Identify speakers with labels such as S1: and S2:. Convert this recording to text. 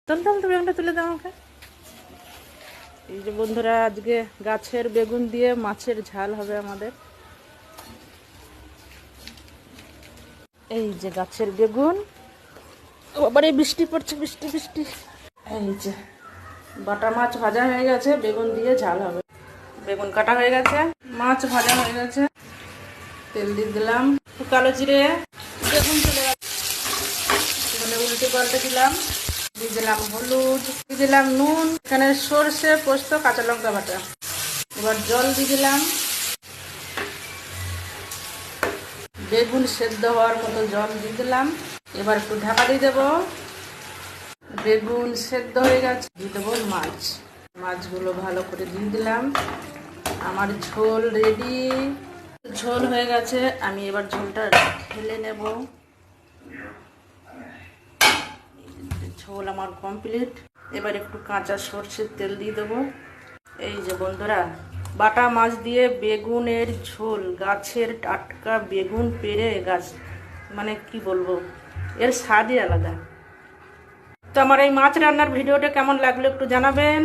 S1: বেগুনটা তুলে দাও আমাকে। এই যে বন্ধুরা, আজকে গাছের বেগুন দিয়ে মাছের ঝাল হবে আমাদের। এই যে গাছের বেগুন, আবার বৃষ্টি পড়ছে, বৃষ্টি বৃষ্টি। এই যে বাটা মাছ ভাজা হয়ে গেছে, বেগুন দিয়ে ঝাল হবে। বেগুন কাটা হয়ে গেছে, মাছ ভাজা হয়ে গেছে, তেল দিয়ে দিলাম, কালো জিরে, বেগুন চলে গেছে, উল্টে পাল্টে দিলাম, দিয়ে দিলাম হলুদ, দিয়ে দিলাম নুন, এখানে সর্ষে পোস্ত কাঁচা লঙ্কা বাটা। এবার জল দিয়ে দিলাম, বেগুন সেদ্ধ হওয়ার মতো জল দিয়ে দিলাম। এবার একটু ঢাকা দিয়ে দেবো। বেগুন সেদ্ধ হয়ে গেছে, দিয়ে দেবো মাছ। মাছগুলো ভালো করে দিয়ে দিলাম। আমার ঝোল রেডি, ঝোল হয়ে গেছে। আমি এবার ঝোলটা ঢেলে নেব। ঝোল আমার কমপ্লিট। এবার একটু কাঁচা সরষের তেল দিয়ে দেবো। এই যে বন্ধুরা, বাটা মাছ দিয়ে বেগুনের ঝোল, গাছের টাটকা বেগুন পেড়ে গাছ, মানে কি বলবো, এর স্বাদই আলাদা। তো আমার এই মাছ রান্নার ভিডিওটা কেমন লাগলো একটু জানাবেন।